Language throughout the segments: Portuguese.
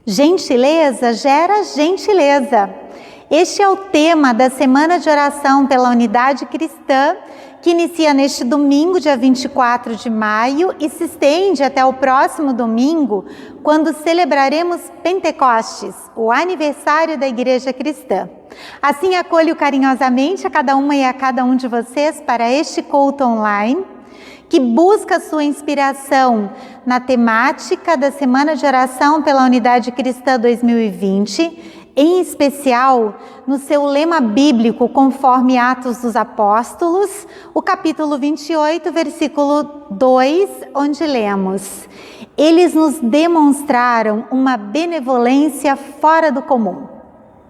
Gentileza gera gentileza. Este é o tema da Semana de Oração pela Unidade Cristã, que inicia neste domingo, dia 24 de maio, e se estende até o próximo domingo, quando celebraremos Pentecostes, o aniversário da Igreja Cristã. Assim, acolho carinhosamente a cada uma e a cada um de vocês para este culto online, que busca sua inspiração na temática da Semana de Oração pela Unidade Cristã 2020, em especial no seu lema bíblico, conforme Atos dos Apóstolos, o capítulo 28, versículo 2, onde lemos: eles nos demonstraram uma benevolência fora do comum.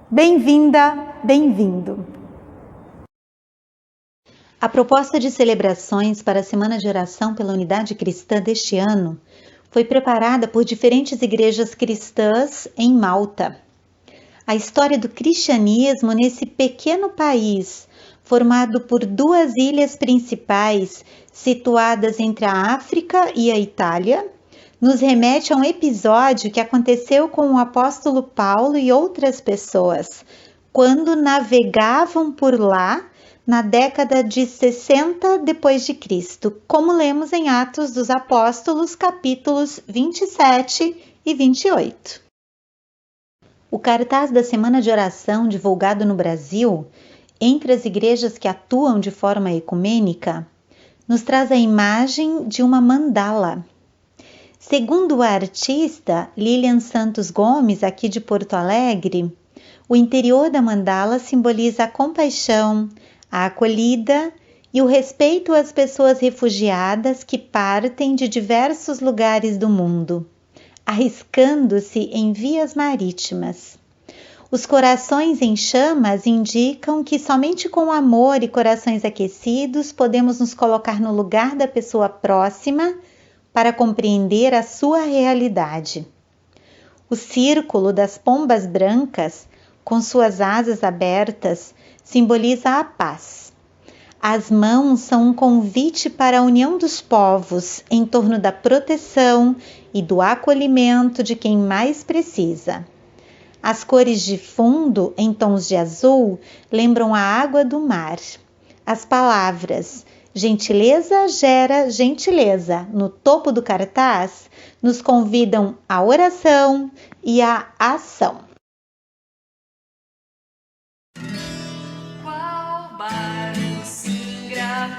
Bem-vinda, bem-vindo. A proposta de celebrações para a Semana de Oração pela Unidade Cristã deste ano foi preparada por diferentes igrejas cristãs em Malta. A história do cristianismo nesse pequeno país, formado por duas ilhas principais situadas entre a África e a Itália, nos remete a um episódio que aconteceu com o apóstolo Paulo e outras pessoas, quando navegavam por lá na década de 60 depois de Cristo, como lemos em Atos dos Apóstolos, capítulos 27 e 28. O cartaz da Semana de Oração divulgado no Brasil, entre as igrejas que atuam de forma ecumênica, nos traz a imagem de uma mandala. Segundo a artista Lilian Santos Gomes, aqui de Porto Alegre, o interior da mandala simboliza a compaixão, a acolhida e o respeito às pessoas refugiadas que partem de diversos lugares do mundo, arriscando-se em vias marítimas. Os corações em chamas indicam que somente com amor e corações aquecidos podemos nos colocar no lugar da pessoa próxima para compreender a sua realidade. O círculo das pombas brancas, com suas asas abertas, simboliza a paz. As mãos são um convite para a união dos povos em torno da proteção e do acolhimento de quem mais precisa. As cores de fundo, em tons de azul, lembram a água do mar. As palavras gentileza gera gentileza no topo do cartaz nos convidam à oração e à ação.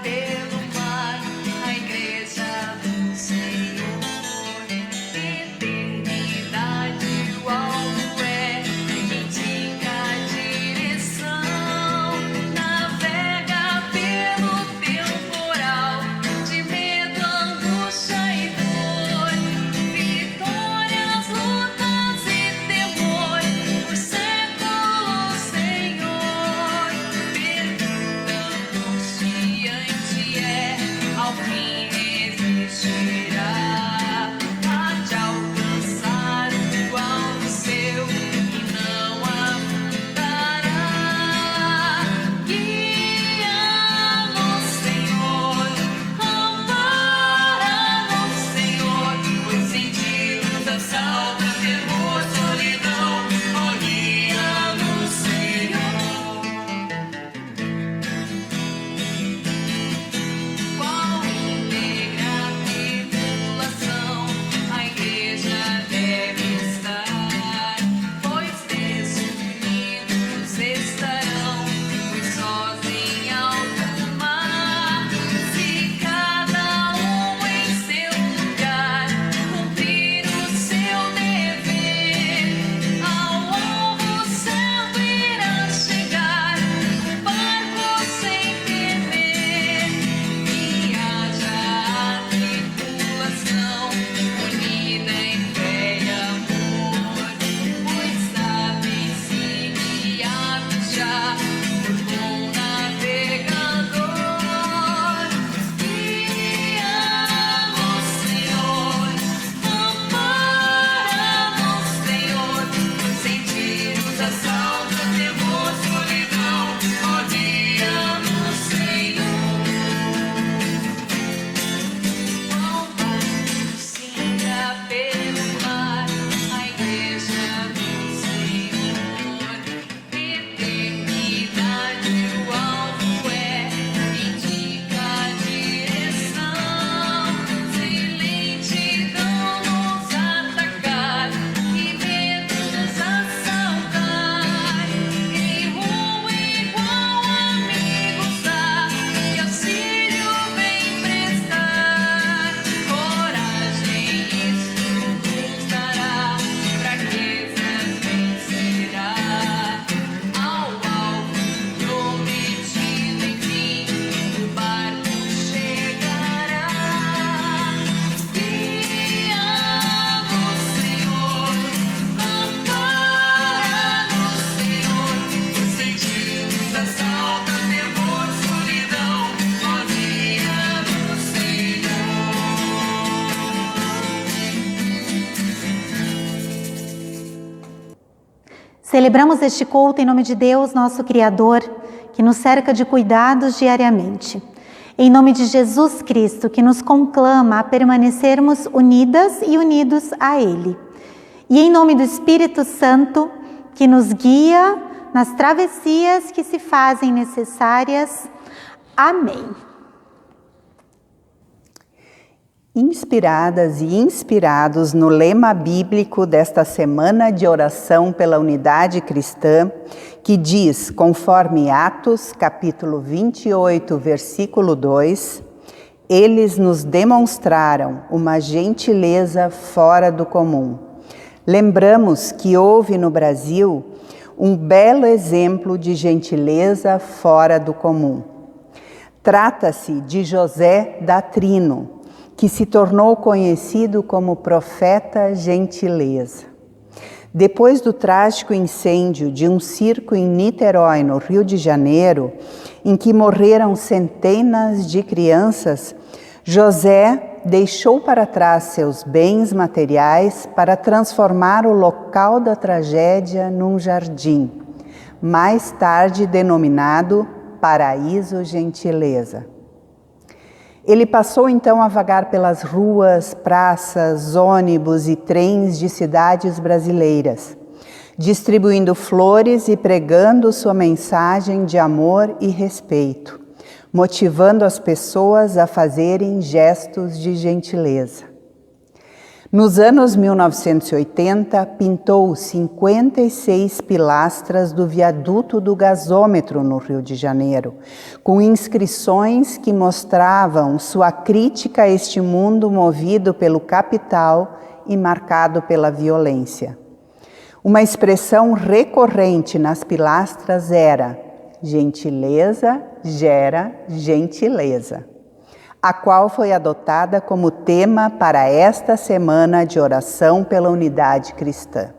Pelo mar, a igreja do Senhor, eternidade, o alto é que indica a direção, navega pelo temporal, de medo, angústia e dor, vitórias, lutas e temor, Celebramos este culto em nome de Deus, nosso Criador, que nos cerca de cuidados diariamente. Em nome de Jesus Cristo, que nos conclama a permanecermos unidas e unidos a Ele. E em nome do Espírito Santo, que nos guia nas travessias que se fazem necessárias. Amém. Inspiradas e inspirados no lema bíblico desta semana de oração pela unidade cristã, que diz, conforme Atos, capítulo 28, versículo 2, eles nos demonstraram uma gentileza fora do comum. Lembramos que houve no Brasil um belo exemplo de gentileza fora do comum. Trata-se de José da Trino, que se tornou conhecido como profeta gentileza. Depois do trágico incêndio de um circo em Niterói, no Rio de Janeiro, em que morreram centenas de crianças, José deixou para trás seus bens materiais para transformar o local da tragédia num jardim, mais tarde denominado Paraíso Gentileza. Ele passou então a vagar pelas ruas, praças, ônibus e trens de cidades brasileiras, distribuindo flores e pregando sua mensagem de amor e respeito, motivando as pessoas a fazerem gestos de gentileza. Nos anos 1980, pintou 56 pilastras do viaduto do gasômetro no Rio de Janeiro, com inscrições que mostravam sua crítica a este mundo movido pelo capital e marcado pela violência. Uma expressão recorrente nas pilastras era: gentileza gera gentileza, a qual foi adotada como tema para esta semana de oração pela unidade cristã.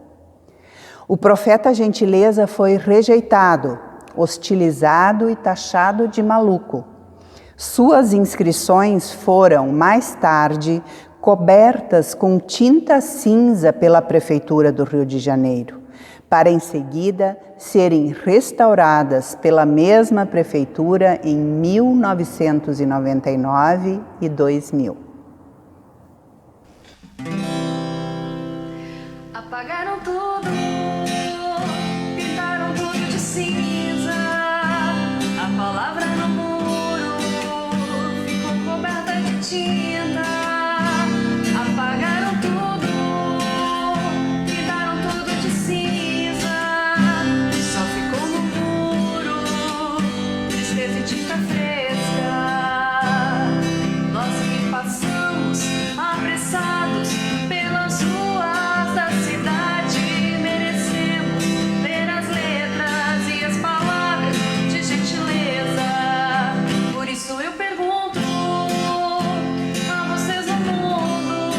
O profeta gentileza foi rejeitado, hostilizado e taxado de maluco. Suas inscrições foram, mais tarde, cobertas com tinta cinza pela Prefeitura do Rio de Janeiro, para em seguida serem restauradas pela mesma prefeitura em 1999 e 2000. Apagaram tudo, pintaram tudo de cinza. A palavra no muro ficou coberta de tinta. Apagaram tudo, pintaram tudo de cinza. Só ficou no muro tristeza e tinta fresca. Nós que passamos apressados pelas ruas da cidade merecemos ler as letras e as palavras de gentileza. Por isso eu pergunto a vocês no mundo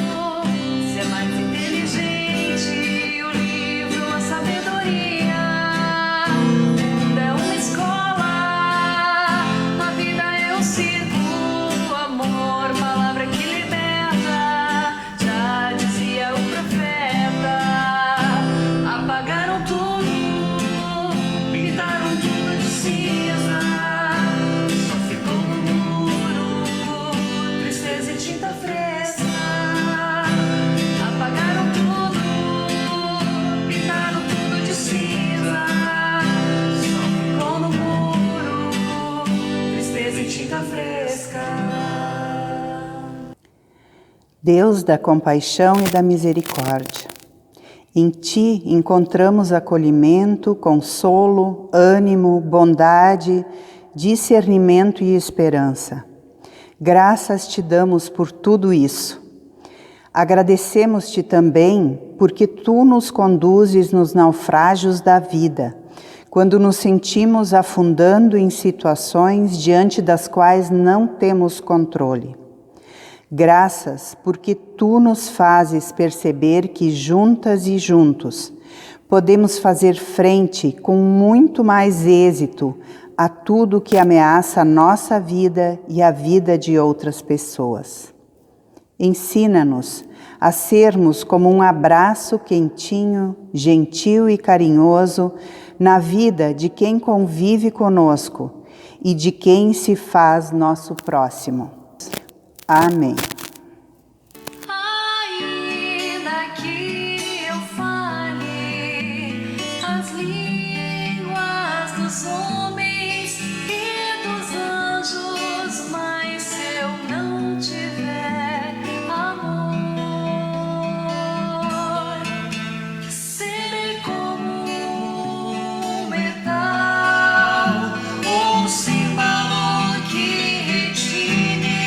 se é mais inteligente o livro, a sabedoria. O mundo é uma escola, a vida é um circo, o amor, palavra que liberta. Já dizia o profeta. Apagaram tudo, pintaram tudo de cinza. Só ficou no muro tristeza e tinta fresca. Apagaram tudo, pintaram tudo de cinza. Só ficou no muro tristeza e tinta fresca. Deus da compaixão e da misericórdia, em Ti encontramos acolhimento, consolo, ânimo, bondade, discernimento e esperança. Graças Te damos por tudo isso. Agradecemos-Te também porque Tu nos conduzes nos naufrágios da vida, quando nos sentimos afundando em situações diante das quais não temos controle. Graças porque Tu nos fazes perceber que juntas e juntos podemos fazer frente com muito mais êxito a tudo que ameaça a nossa vida e a vida de outras pessoas. Ensina-nos a sermos como um abraço quentinho, gentil e carinhoso na vida de quem convive conosco e de quem se faz nosso próximo. Amém. Ainda que eu fale as línguas dos homens e dos anjos, mas se eu não tiver amor, serei como um metal, um símbolo que retine.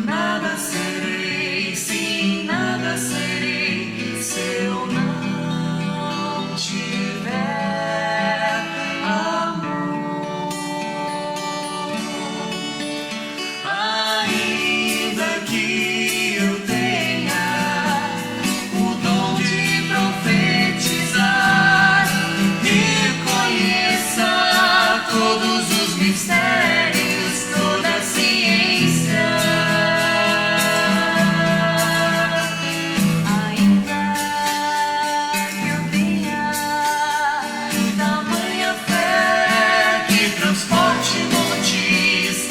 Nada serei, sim, nada serei, se eu não tiver amor. Ainda que eu tenha o dom de profetizar e conheça todos os mistérios, toda a ciência, ainda que eu tenha tamanha fé que transporte montes,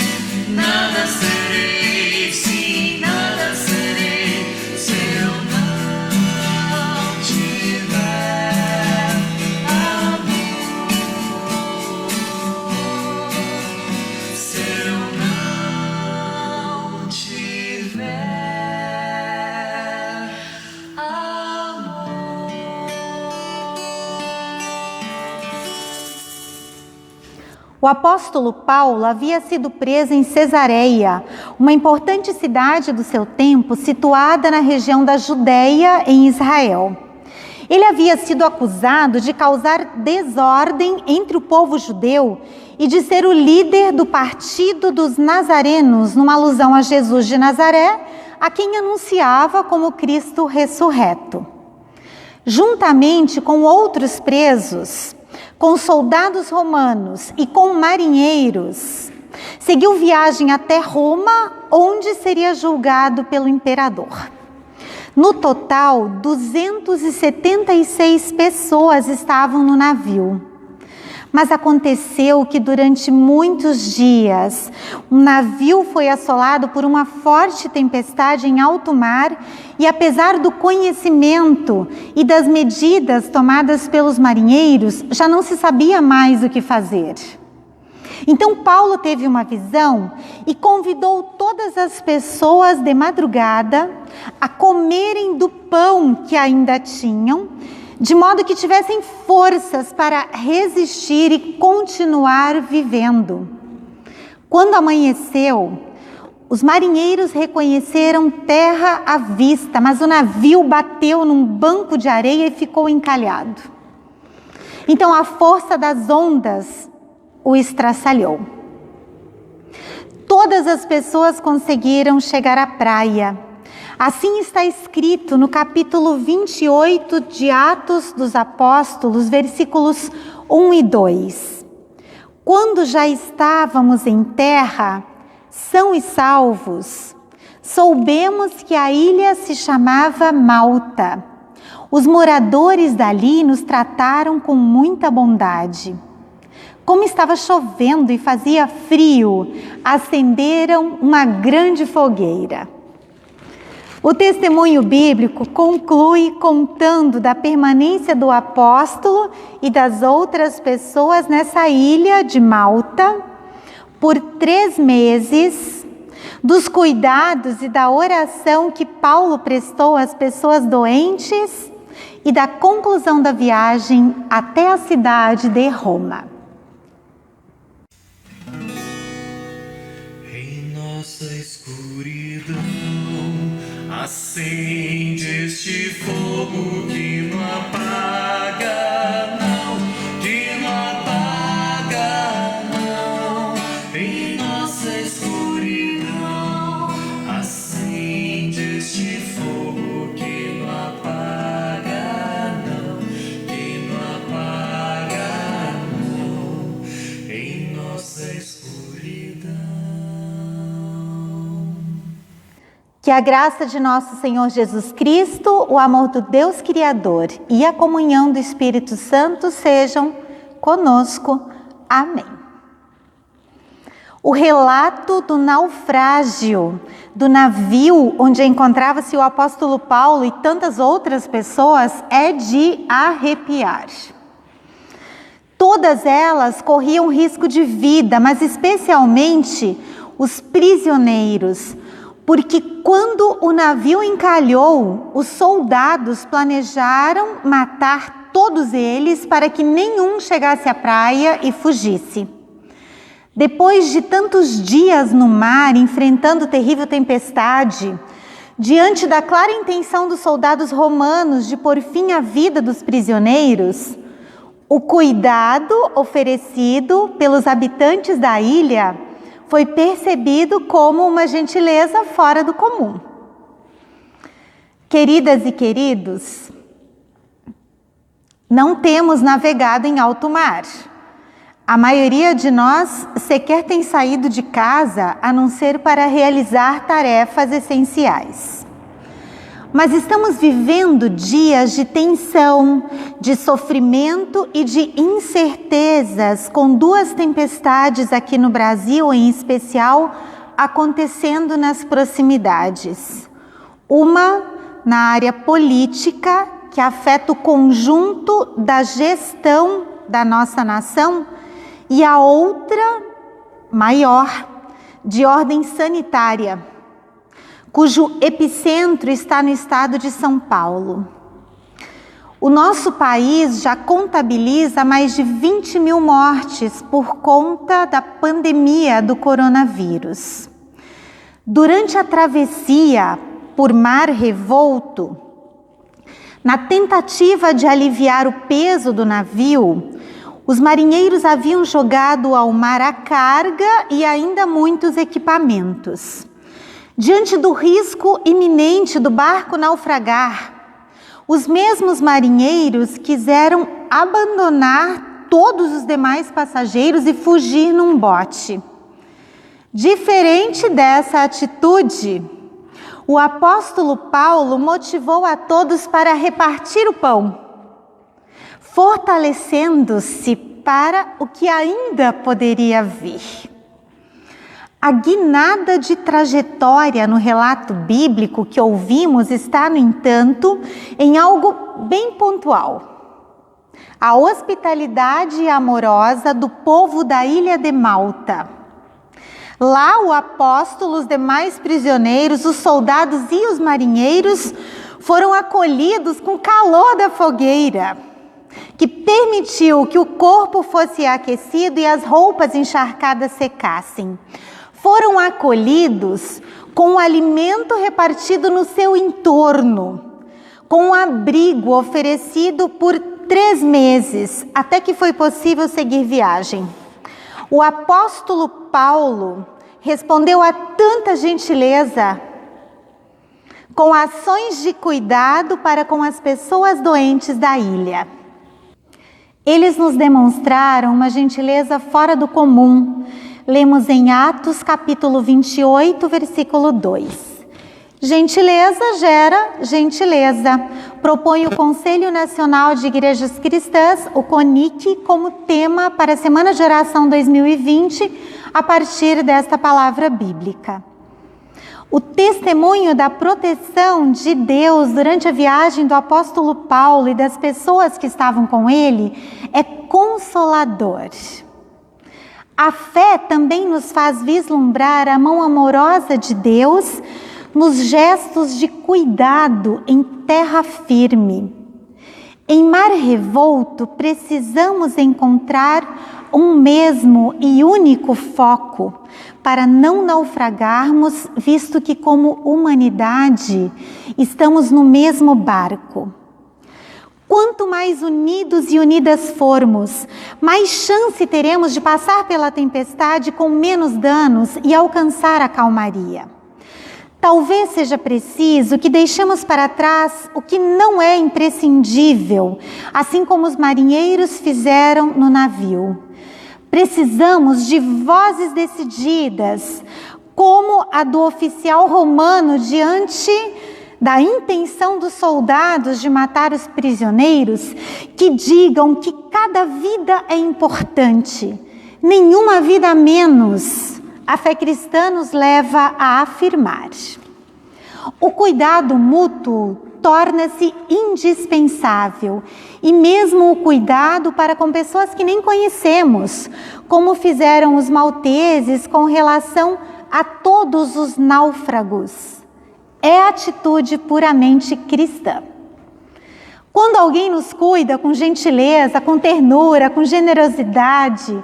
nada serei, sim, nada serei, se eu não tiver amor, se eu não tiver amor. O apóstolo Paulo havia sido preso em Cesareia, uma importante cidade do seu tempo, situada na região da Judéia, em Israel. Ele havia sido acusado de causar desordem entre o povo judeu e de ser o líder do partido dos nazarenos, numa alusão a Jesus de Nazaré, a quem anunciava como Cristo ressurreto. Juntamente com outros presos, com soldados romanos e com marinheiros, seguiu viagem até Roma, onde seria julgado pelo imperador. No total, 276 pessoas estavam no navio. Mas aconteceu que durante muitos dias, o navio foi assolado por uma forte tempestade em alto mar e, apesar do conhecimento e das medidas tomadas pelos marinheiros, já não se sabia mais o que fazer. Então Paulo teve uma visão e convidou todas as pessoas de madrugada a comerem do pão que ainda tinham, de modo que tivessem forças para resistir e continuar vivendo. Quando amanheceu, os marinheiros reconheceram terra à vista, mas o navio bateu num banco de areia e ficou encalhado. Então a força das ondas o estraçalhou. Todas as pessoas conseguiram chegar à praia. Assim está escrito no capítulo 28 de Atos dos Apóstolos, versículos 1 e 2. Quando já estávamos em terra, são e salvos, soubemos que a ilha se chamava Malta. Os moradores dali nos trataram com muita bondade. Como estava chovendo e fazia frio, acenderam uma grande fogueira. O testemunho bíblico conclui contando da permanência do apóstolo e das outras pessoas nessa ilha de Malta por 3 meses, dos cuidados e da oração que Paulo prestou às pessoas doentes e da conclusão da viagem até a cidade de Roma. Em nossa escuridão acende este fogo que não apaga, não, que não apaga, não. Em nossa escuridão acende este fogo que não apaga, não, que não apaga, não. Em nossa escuridão. Que a graça de nosso Senhor Jesus Cristo, o amor do Deus Criador e a comunhão do Espírito Santo sejam conosco. Amém. O relato do naufrágio do navio onde encontrava-se o apóstolo Paulo e tantas outras pessoas é de arrepiar. Todas elas corriam risco de vida, mas especialmente os prisioneiros, porque quando o navio encalhou, os soldados planejaram matar todos eles para que nenhum chegasse à praia e fugisse. Depois de tantos dias no mar, enfrentando terrível tempestade, diante da clara intenção dos soldados romanos de pôr fim à vida dos prisioneiros, o cuidado oferecido pelos habitantes da ilha foi percebido como uma gentileza fora do comum. Queridas e queridos, não temos navegado em alto mar. A maioria de nós sequer tem saído de casa a não ser para realizar tarefas essenciais. Mas estamos vivendo dias de tensão, de sofrimento e de incertezas, com duas tempestades aqui no Brasil, em especial, acontecendo nas proximidades. Uma na área política, que afeta o conjunto da gestão da nossa nação, e a outra, maior, de ordem sanitária, cujo epicentro está no estado de São Paulo. O nosso país já contabiliza mais de 20 mil mortes por conta da pandemia do coronavírus. Durante a travessia por mar revolto, na tentativa de aliviar o peso do navio, os marinheiros haviam jogado ao mar a carga e ainda muitos equipamentos. Diante do risco iminente do barco naufragar, os mesmos marinheiros quiseram abandonar todos os demais passageiros e fugir num bote. Diferente dessa atitude, o apóstolo Paulo motivou a todos para repartir o pão, fortalecendo-se para o que ainda poderia vir. A guinada de trajetória no relato bíblico que ouvimos está, no entanto, em algo bem pontual: a hospitalidade amorosa do povo da ilha de Malta. Lá o apóstolo, os demais prisioneiros, os soldados e os marinheiros foram acolhidos com o calor da fogueira, que permitiu que o corpo fosse aquecido e as roupas encharcadas secassem. Foram acolhidos com o alimento repartido no seu entorno, com o abrigo oferecido por 3 meses, até que foi possível seguir viagem. O apóstolo Paulo respondeu a tanta gentileza com ações de cuidado para com as pessoas doentes da ilha. Eles nos demonstraram uma gentileza fora do comum. Lemos em Atos capítulo 28, versículo 2. Gentileza gera gentileza. Propõe o Conselho Nacional de Igrejas Cristãs, o CONIC, como tema para a Semana de Oração 2020, a partir desta palavra bíblica. O testemunho da proteção de Deus durante a viagem do apóstolo Paulo e das pessoas que estavam com ele é consolador. A fé também nos faz vislumbrar a mão amorosa de Deus nos gestos de cuidado em terra firme. Em mar revolto, precisamos encontrar um mesmo e único foco para não naufragarmos, visto que, como humanidade, estamos no mesmo barco. Quanto mais unidos e unidas formos, mais chance teremos de passar pela tempestade com menos danos e alcançar a calmaria. Talvez seja preciso que deixemos para trás o que não é imprescindível, assim como os marinheiros fizeram no navio. Precisamos de vozes decididas, como a do oficial romano diante da intenção dos soldados de matar os prisioneiros, que digam que cada vida é importante, nenhuma vida a menos. A fé cristã nos leva a afirmar: o cuidado mútuo torna-se indispensável, e mesmo o cuidado para com pessoas que nem conhecemos, como fizeram os malteses com relação a todos os náufragos. É atitude puramente cristã. Quando alguém nos cuida com gentileza, com ternura, com generosidade,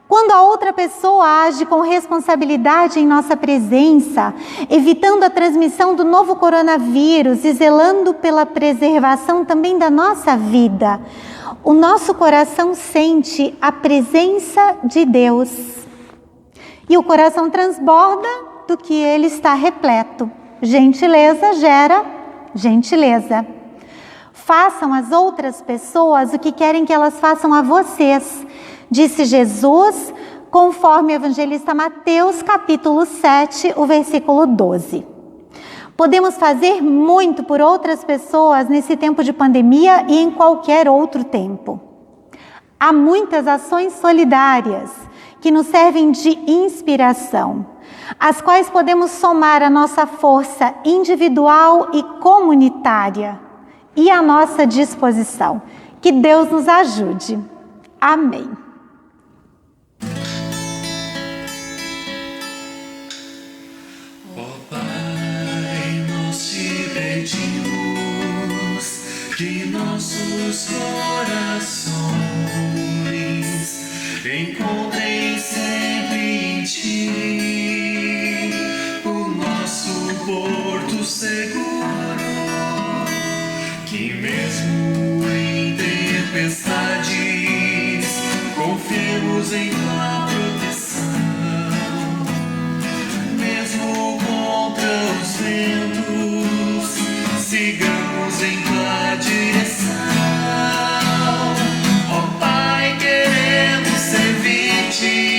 quando a outra pessoa age com responsabilidade em nossa presença, evitando a transmissão do novo coronavírus e zelando pela preservação também da nossa vida, o nosso coração sente a presença de Deus. E o coração transborda do que ele está repleto. Gentileza gera gentileza. Façam às outras pessoas o que querem que elas façam a vocês, disse Jesus, conforme o evangelista Mateus, capítulo 7, o versículo 12. Podemos fazer muito por outras pessoas nesse tempo de pandemia e em qualquer outro tempo. Há muitas ações solidárias que nos servem de inspiração, às quais podemos somar a nossa força individual e comunitária e a nossa disposição. Que Deus nos ajude. Amém. Ó Pai, nós te pedimos que nossos corações encontrem sempre em ti o nosso porto seguro, que mesmo em tempestades confiemos em tua proteção, mesmo contra os ventos, sigamos em tua direção. Ó Pai, queremos servir-te,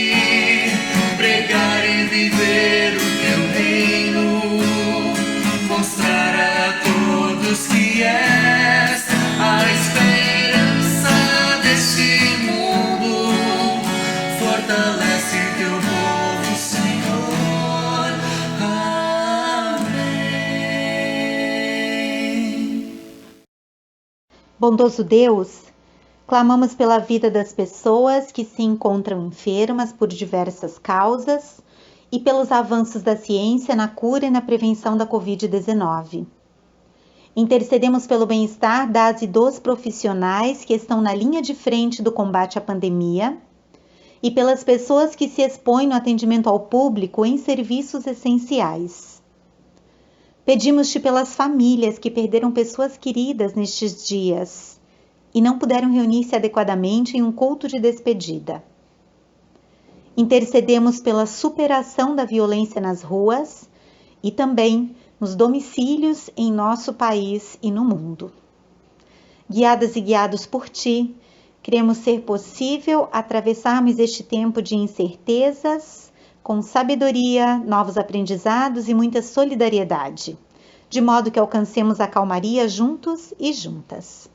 pregar e viver o teu reino, mostrar a todos que és a esperança deste mundo. Fortalece teu povo, Senhor. Amém. Bondoso Deus, clamamos pela vida das pessoas que se encontram enfermas por diversas causas e pelos avanços da ciência na cura e na prevenção da Covid-19. Intercedemos pelo bem-estar das e dos profissionais que estão na linha de frente do combate à pandemia e pelas pessoas que se expõem no atendimento ao público em serviços essenciais. Pedimos-te pelas famílias que perderam pessoas queridas nestes dias e não puderam reunir-se adequadamente em um culto de despedida. Intercedemos pela superação da violência nas ruas e também nos domicílios em nosso país e no mundo. Guiadas e guiados por ti, cremos ser possível atravessarmos este tempo de incertezas com sabedoria, novos aprendizados e muita solidariedade, de modo que alcancemos a calmaria juntos e juntas.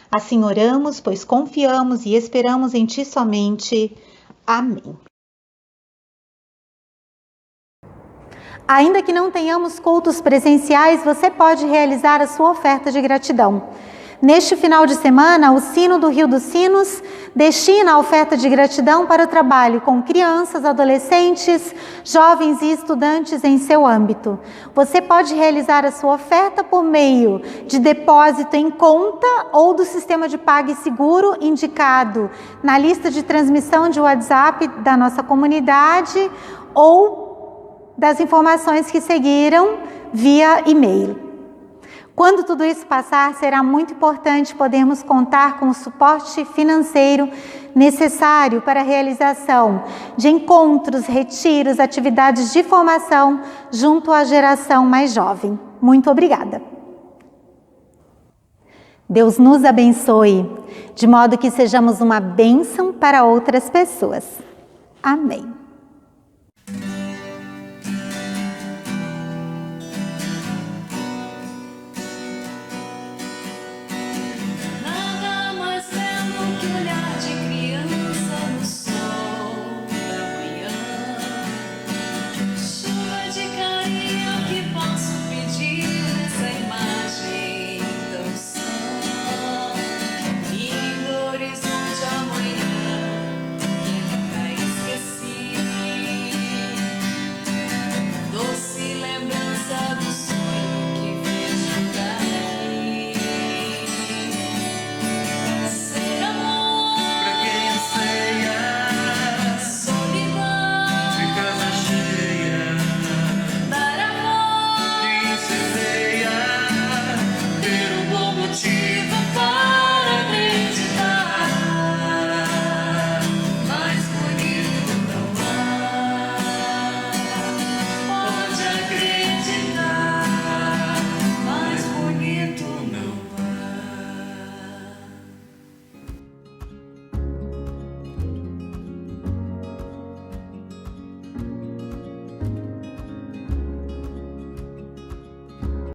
Assim oramos, pois confiamos e esperamos em ti somente. Amém. Ainda que não tenhamos cultos presenciais, você pode realizar a sua oferta de gratidão. Neste final de semana, o Sino do Rio dos Sinos destina a oferta de gratidão para o trabalho com crianças, adolescentes, jovens e estudantes em seu âmbito. Você pode realizar a sua oferta por meio de depósito em conta ou do sistema de PagSeguro indicado na lista de transmissão de WhatsApp da nossa comunidade ou das informações que seguiram via e-mail. Quando tudo isso passar, será muito importante podermos contar com o suporte financeiro necessário para a realização de encontros, retiros, atividades de formação junto à geração mais jovem. Muito obrigada. Deus nos abençoe, de modo que sejamos uma bênção para outras pessoas. Amém.